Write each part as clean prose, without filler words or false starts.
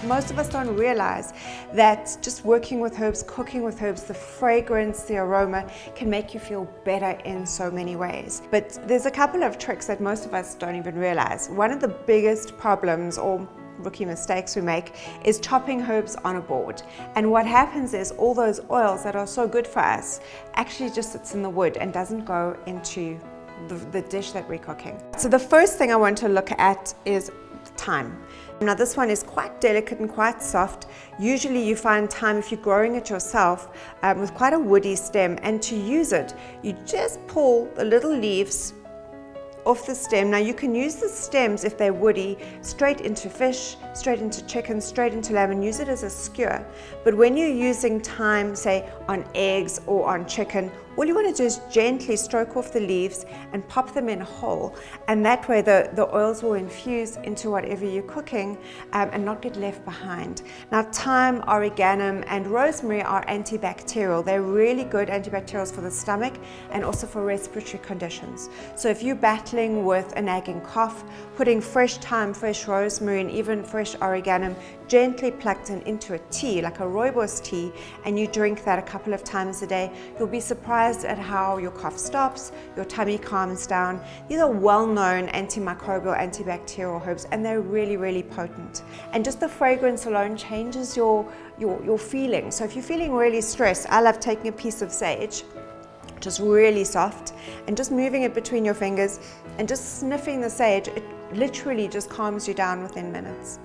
most of us don't realize that just working with herbs, cooking with herbs, the fragrance, the aroma can make you feel better in so many ways. But there's a couple of tricks that most of us don't even realize. One of the biggest problems or rookie mistakes we make is chopping herbs on a board. And what happens is all those oils that are so good for us actually just sits in the wood and doesn't go into the dish that we're cooking. So the first thing I want to look at is thyme. Now this one is quite delicate and quite soft. Usually you find thyme, if you're growing it yourself, with quite a woody stem, and to use it, you just pull the little leaves off the stem. Now you can use the stems, if they're woody, straight into fish, straight into chicken, straight into lamb, and use it as a skewer. But when you're using thyme, say on eggs or on chicken, all you want to do is gently stroke off the leaves and pop them in whole, and that way the oils will infuse into whatever you're cooking and not get left behind. Now thyme, oregano and rosemary are antibacterial. They're really good antibacterials for the stomach and also for respiratory conditions. So if you're battling with a nagging cough, putting fresh thyme, fresh rosemary and even fresh oregano gently plucked into a tea, like a rooibos tea, and you drink that a couple of times a day, you'll be surprised at how your cough stops, your tummy calms down. These are well-known antimicrobial, antibacterial herbs, and they're really, really potent. And just the fragrance alone changes your feeling. So if you're feeling really stressed, I love taking a piece of sage, just really soft, and just moving it between your fingers and just sniffing the sage. It literally just calms you down within minutes.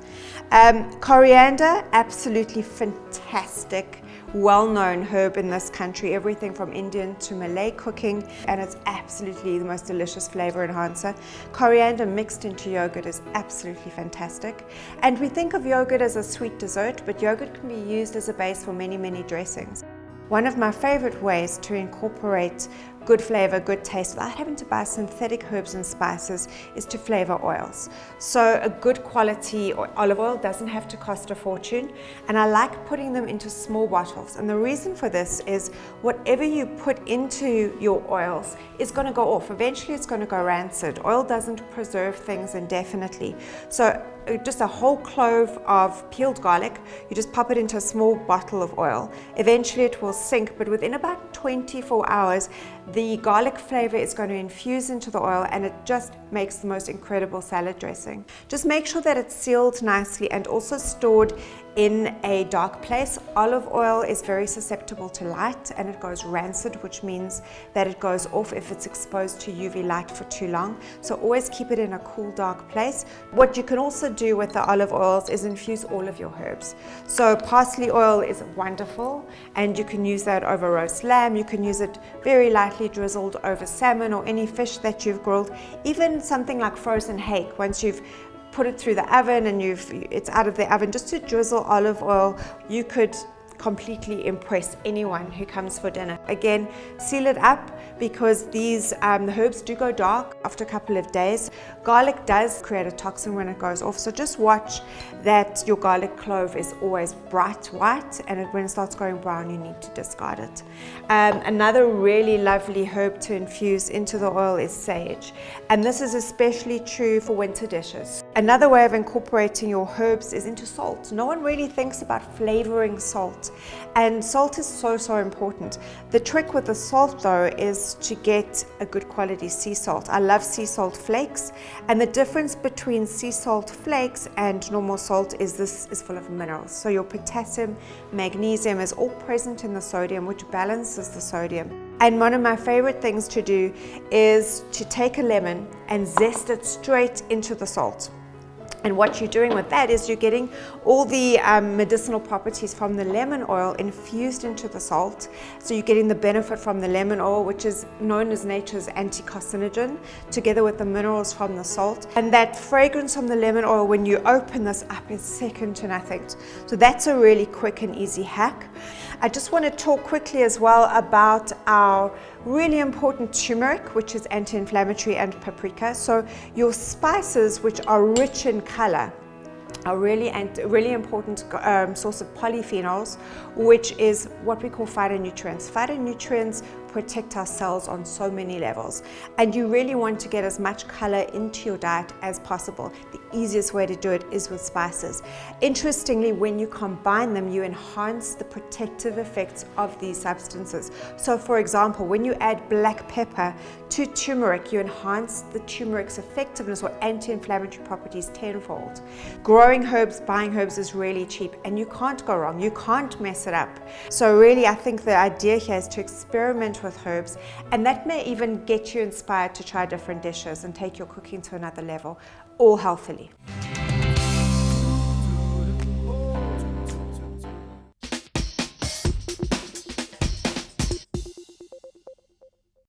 Coriander, absolutely fantastic, well-known herb in this country, everything from Indian to Malay cooking, and it's absolutely the most delicious flavor enhancer. Coriander mixed into yogurt is absolutely fantastic. And we think of yogurt as a sweet dessert, but yogurt can be used as a base for many, many dressings. One of my favorite ways to incorporate good flavor, good taste without having to buy synthetic herbs and spices is to flavor oils. So a good quality olive oil doesn't have to cost a fortune, and I like putting them into small bottles. And the reason for this is whatever you put into your oils is going to go off. Eventually it's going to go rancid. Oil doesn't preserve things indefinitely. So just a whole clove of peeled garlic, you just pop it into a small bottle of oil. Eventually it will sink, but within about 24 hours, the garlic flavor is going to infuse into the oil, and it just makes the most incredible salad dressing. Just make sure that it's sealed nicely and also stored in a dark place. Olive oil is very susceptible to light and it goes rancid, which means that it goes off if it's exposed to UV light for too long. So always keep it in a cool, dark place. What you can also do with the olive oils is infuse all of your herbs. So parsley oil is wonderful, and you can use that over roast lamb. You can use it very lightly drizzled over salmon or any fish that you've grilled. Even something like frozen hake, once you've put it through the oven and it's out of the oven, just to drizzle olive oil, you could completely impress anyone who comes for dinner. Again, seal it up because these the herbs do go dark after a couple of days. Garlic does create a toxin when it goes off, so just watch that your garlic clove is always bright white, and when it starts going brown, you need to discard it. Another really lovely herb to infuse into the oil is sage, and this is especially true for winter dishes. Another way of incorporating your herbs is into salt. No one really thinks about flavoring salt. And salt is so important. The trick with the salt though is to get a good quality sea salt. I love sea salt flakes, and the difference between sea salt flakes and normal salt is this is full of minerals. So your potassium, magnesium is all present in the sodium, which balances the sodium. And one of my favorite things to do is to take a lemon and zest it straight into the salt. And what you're doing with that is you're getting all the medicinal properties from the lemon oil infused into the salt. So you're getting the benefit from the lemon oil, which is known as nature's anti-carcinogen, together with the minerals from the salt. And that fragrance from the lemon oil, when you open this up, is second to nothing. So that's a really quick and easy hack. I just want to talk quickly as well about our really important turmeric, which is anti-inflammatory, and paprika. So your spices, which are rich in color, are really important source of polyphenols, which is what we call phytonutrients. Phytonutrients protect our cells on so many levels. And you really want to get as much color into your diet as possible. The easiest way to do it is with spices. Interestingly, when you combine them, you enhance the protective effects of these substances. So for example, when you add black pepper to turmeric, you enhance the turmeric's effectiveness or anti-inflammatory properties tenfold. Growing herbs, buying herbs is really cheap, and you can't go wrong. You can't mess it up. So really, I think the idea here is to experiment with herbs, and that may even get you inspired to try different dishes and take your cooking to another level, all healthily.